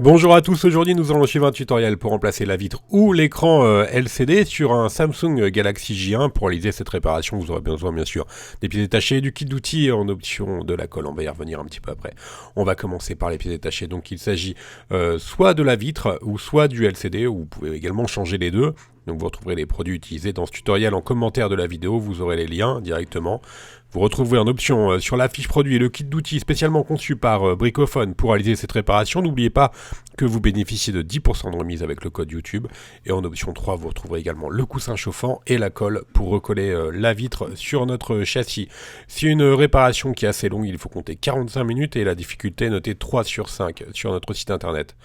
Bonjour à tous, aujourd'hui nous allons suivre un tutoriel pour remplacer la vitre ou l'écran LCD sur un Samsung Galaxy J1. Pour réaliser cette réparation, vous aurez besoin bien sûr des pièces détachées, du kit d'outils et en option de la colle. On va y revenir un petit peu après. On va commencer par les pièces détachées. Donc il s'agit soit de la vitre ou soit du LCD, ou vous pouvez également changer les deux. Donc vous retrouverez les produits utilisés dans ce tutoriel en commentaire de la vidéo, vous aurez les liens directement. Vous retrouverez en option sur la fiche produit le kit d'outils spécialement conçu par Bricophone pour réaliser cette réparation. N'oubliez pas que vous bénéficiez de 10% de remise avec le code YouTube. Et en option 3, vous retrouverez également le coussin chauffant et la colle pour recoller la vitre sur notre châssis. C'est une réparation qui est assez longue, il faut compter 45 minutes et la difficulté est notée 3 sur 5 sur notre site internet.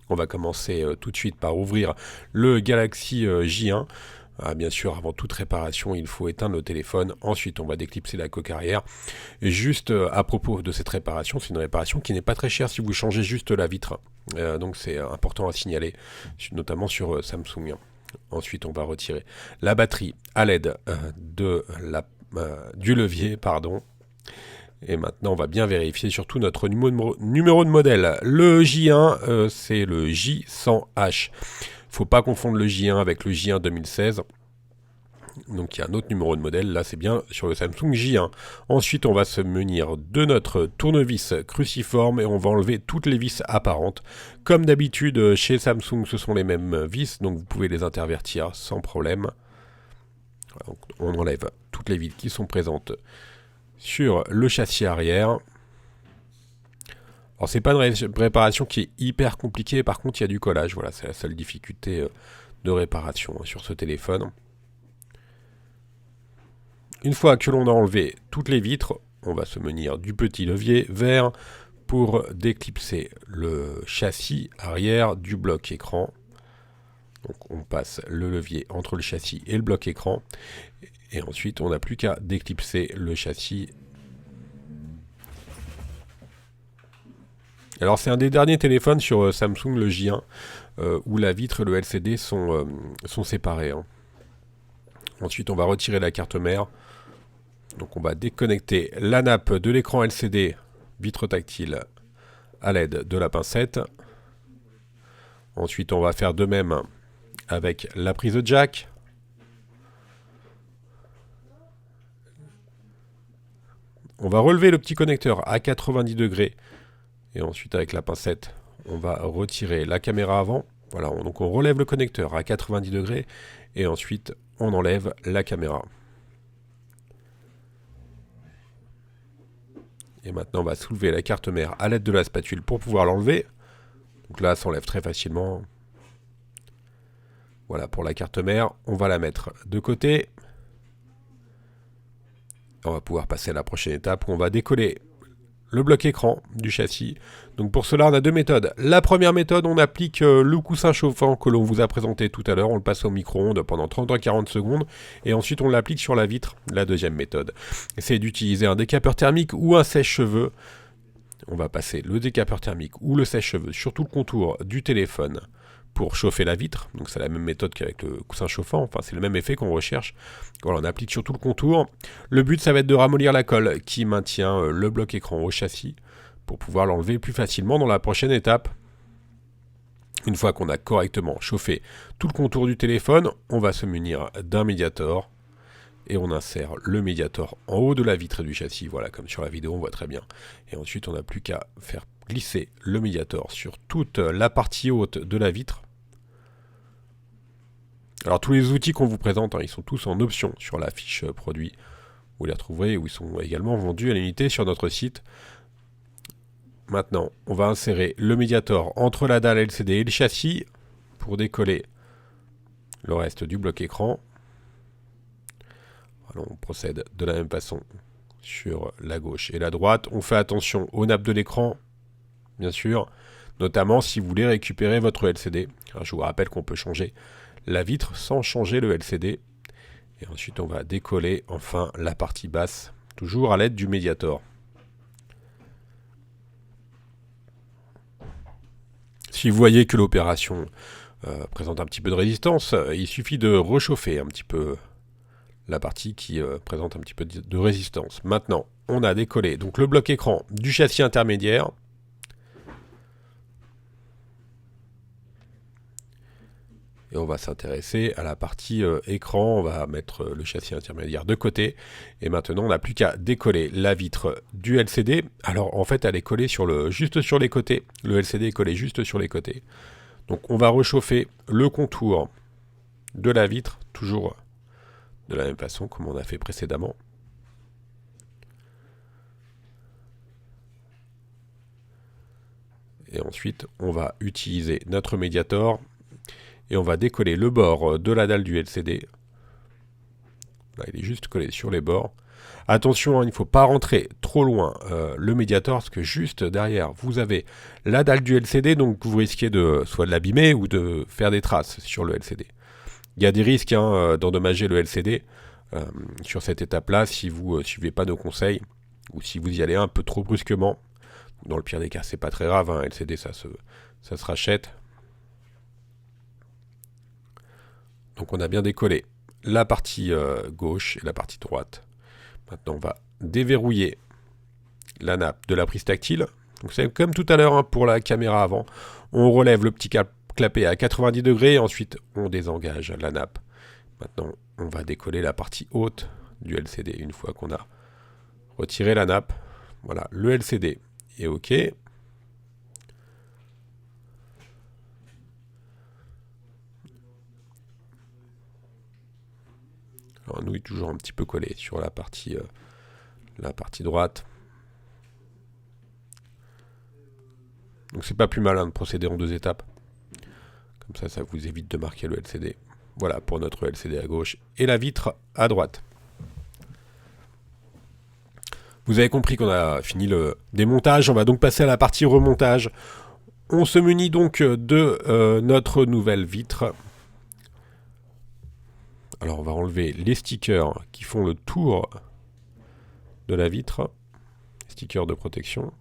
On va commencer tout de suite par ouvrir le Galaxy J1. Bien sûr, avant toute réparation, il faut éteindre le téléphone. Ensuite, on va déclipser la coque arrière. Et juste à propos de cette réparation, c'est une réparation qui n'est pas très chère si vous changez juste la vitre. Donc c'est important à signaler, notamment sur Samsung. Ensuite, on va retirer la batterie à l'aide du levier, pardon. Et maintenant, on va bien vérifier surtout notre numéro de modèle. Le J1, c'est le J100H. Faut pas confondre le J1 avec le J1 2016. Donc il y a un autre numéro de modèle, là c'est bien sur le Samsung J1. Ensuite on va se munir de notre tournevis cruciforme et on va enlever toutes les vis apparentes. Comme d'habitude chez Samsung ce sont les mêmes vis, donc vous pouvez les intervertir sans problème. Donc, on enlève toutes les vis qui sont présentes sur le châssis arrière. Alors c'est pas une réparation qui est hyper compliquée, par contre il y a du collage, voilà, c'est la seule difficulté de réparation sur ce téléphone. Une fois que l'on a enlevé toutes les vitres, on va se munir du petit levier vert pour déclipser le châssis arrière du bloc écran. Donc on passe le levier entre le châssis et le bloc écran. Et ensuite on n'a plus qu'à déclipser le châssis. Alors c'est un des derniers téléphones sur Samsung, le J1, où la vitre et le LCD sont séparés. Ensuite on va retirer la carte mère. Donc on va déconnecter la nappe de l'écran LCD vitre tactile à l'aide de la pincette. Ensuite on va faire de même avec la prise jack. On va relever le petit connecteur à 90 degrés. Et ensuite avec la pincette, on va retirer la caméra avant. Voilà, donc on relève le connecteur à 90 degrés. Et ensuite on enlève la caméra. Et maintenant, on va soulever la carte mère à l'aide de la spatule pour pouvoir l'enlever. Donc là, ça s'enlève très facilement. Voilà pour la carte mère. On va la mettre de côté. On va pouvoir passer à la prochaine étape où on va décoller le bloc écran du châssis. Donc pour cela, on a deux méthodes. La première méthode, on applique le coussin chauffant que l'on vous a présenté tout à l'heure. On le passe au micro-ondes pendant 30 à 40 secondes. Et ensuite, on l'applique sur la vitre. La deuxième méthode, c'est d'utiliser un décapeur thermique ou un sèche-cheveux. On va passer le décapeur thermique ou le sèche-cheveux sur tout le contour du téléphone pour chauffer la vitre. Donc c'est la même méthode qu'avec le coussin chauffant, enfin c'est le même effet qu'on recherche. Voilà, on applique sur tout le contour. Le but ça va être de ramollir la colle qui maintient le bloc écran au châssis pour pouvoir l'enlever plus facilement dans la prochaine étape. Une fois qu'on a correctement chauffé tout le contour du téléphone, on va se munir d'un médiator. Et on insère le médiator en haut de la vitre du châssis, voilà, comme sur la vidéo, on voit très bien. Et ensuite, on n'a plus qu'à faire glisser le médiator sur toute la partie haute de la vitre. Alors, tous les outils qu'on vous présente, ils sont tous en option sur la fiche produit. Vous les retrouverez, où ils sont également vendus à l'unité sur notre site. Maintenant, on va insérer le médiator entre la dalle LCD et le châssis pour décoller le reste du bloc écran. Alors on procède de la même façon sur la gauche et la droite. On fait attention aux nappes de l'écran, bien sûr, notamment si vous voulez récupérer votre LCD. Alors, je vous rappelle qu'on peut changer la vitre sans changer le LCD. Et ensuite, on va décoller enfin la partie basse, toujours à l'aide du médiator. Si vous voyez que l'opération présente un petit peu de résistance, il suffit de réchauffer un petit peu la partie qui présente un petit peu de résistance. Maintenant, on a décollé donc le bloc écran du châssis intermédiaire. Et on va s'intéresser à la partie écran, on va mettre le châssis intermédiaire de côté. Et maintenant, on n'a plus qu'à décoller la vitre du LCD. Alors en fait, elle est collée juste sur les côtés. Le LCD est collé juste sur les côtés. Donc on va réchauffer le contour de la vitre, toujours de la même façon comme on a fait précédemment. Et ensuite, on va utiliser notre Mediator et on va décoller le bord de la dalle du LCD. Là, il est juste collé sur les bords. Attention, hein, il ne faut pas rentrer trop loin le Mediator, parce que juste derrière, vous avez la dalle du LCD, donc vous risquez soit de l'abîmer ou de faire des traces sur le LCD. Il y a des risques d'endommager le LCD sur cette étape-là si vous ne suivez pas nos conseils, ou si vous y allez un peu trop brusquement. Dans le pire des cas, c'est pas très grave, hein, LCD ça se rachète. Donc on a bien décollé la partie gauche et la partie droite. Maintenant on va déverrouiller la nappe de la prise tactile. Donc c'est comme tout à l'heure hein, pour la caméra avant. On relève le petit clapet à 90 degrés, ensuite on désengage la nappe. Maintenant on va décoller la partie haute du LCD une fois qu'on a retiré la nappe. Voilà, le LCD est OK. Alors nous, il est toujours un petit peu collé sur la partie droite. Donc c'est pas plus mal hein, de procéder en 2 étapes. Comme ça vous évite de marquer le LCD. Voilà pour notre LCD à gauche et la vitre à droite. Vous avez compris qu'on a fini le démontage. On va donc passer à la partie remontage. On se munit donc de notre nouvelle vitre. Alors on va enlever les stickers qui font le tour de la vitre. Stickers de protection.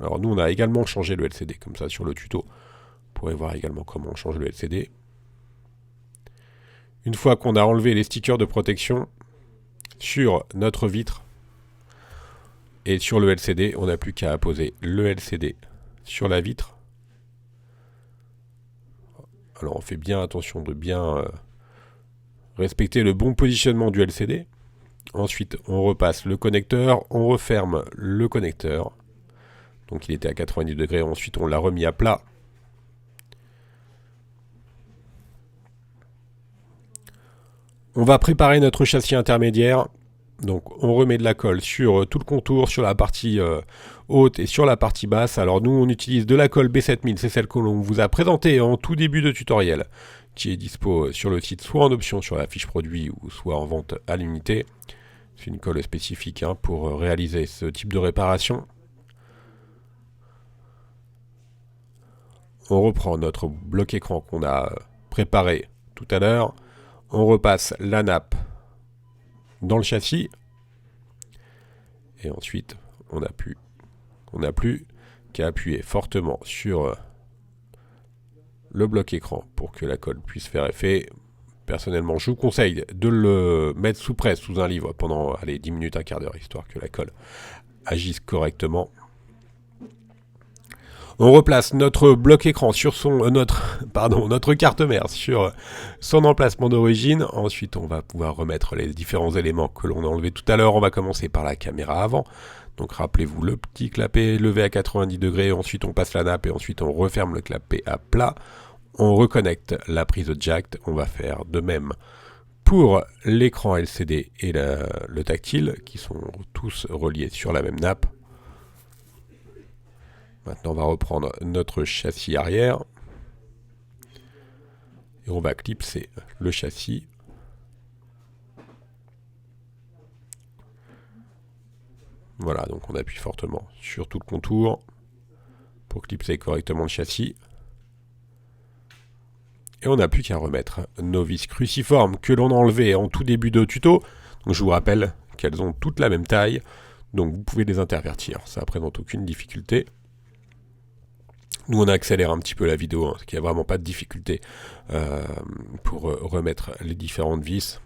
Alors nous on a également changé le LCD, comme ça sur le tuto. Vous pourrez voir également comment on change le LCD. Une fois qu'on a enlevé les stickers de protection sur notre vitre et sur le LCD, on n'a plus qu'à apposer le LCD sur la vitre. Alors on fait bien attention de bien respecter le bon positionnement du LCD. Ensuite on repasse le connecteur, on referme le connecteur. Donc il était à 90 degrés, ensuite on l'a remis à plat. On va préparer notre châssis intermédiaire. Donc on remet de la colle sur tout le contour, sur la partie haute et sur la partie basse. Alors nous on utilise de la colle B7000, c'est celle que l'on vous a présentée en tout début de tutoriel, qui est dispo sur le site, soit en option sur la fiche produit ou soit en vente à l'unité. C'est une colle spécifique hein, pour réaliser ce type de réparation. On reprend notre bloc écran qu'on a préparé tout à l'heure. On repasse la nappe dans le châssis. Et ensuite, on n'a plus qu'à appuyer fortement sur le bloc écran pour que la colle puisse faire effet. Personnellement, je vous conseille de le mettre sous presse, sous un livre, pendant 10 minutes, un quart d'heure, histoire que la colle agisse correctement. On replace notre bloc écran sur notre carte mère sur son emplacement d'origine. Ensuite, on va pouvoir remettre les différents éléments que l'on a enlevés tout à l'heure. On va commencer par la caméra avant. Donc rappelez-vous le petit clapet levé à 90 degrés. Ensuite, on passe la nappe et ensuite on referme le clapet à plat. On reconnecte la prise jack. On va faire de même pour l'écran LCD et le tactile qui sont tous reliés sur la même nappe. Maintenant, on va reprendre notre châssis arrière. Et on va clipser le châssis. Voilà, donc on appuie fortement sur tout le contour pour clipser correctement le châssis. Et on n'a plus qu'à remettre nos vis cruciformes que l'on a enlevées en tout début de tuto. Donc je vous rappelle qu'elles ont toutes la même taille. Donc vous pouvez les intervertir, ça ne présente aucune difficulté. Nous on accélère un petit peu la vidéo, parce qu'il n'y a vraiment pas de difficulté pour remettre les différentes vis.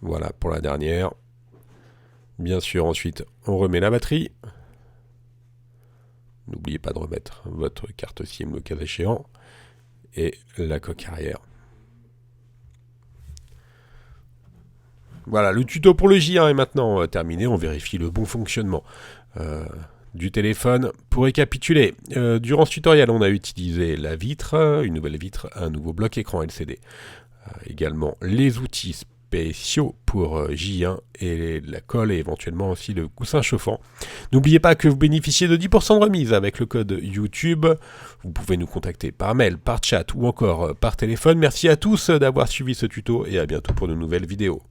Voilà pour la dernière. Bien sûr, ensuite, on remet la batterie. N'oubliez pas de remettre votre carte SIM le cas échéant. Et la coque arrière. Voilà, le tuto pour le J1 est maintenant terminé. On vérifie le bon fonctionnement du téléphone. Pour récapituler, durant ce tutoriel, on a utilisé la vitre, une nouvelle vitre, un nouveau bloc écran LCD. Également les outils spéciaux pour J1 et la colle et éventuellement aussi le coussin chauffant. N'oubliez pas que vous bénéficiez de 10% de remise avec le code YouTube. Vous pouvez nous contacter par mail, par chat ou encore par téléphone. Merci à tous d'avoir suivi ce tuto et à bientôt pour de nouvelles vidéos.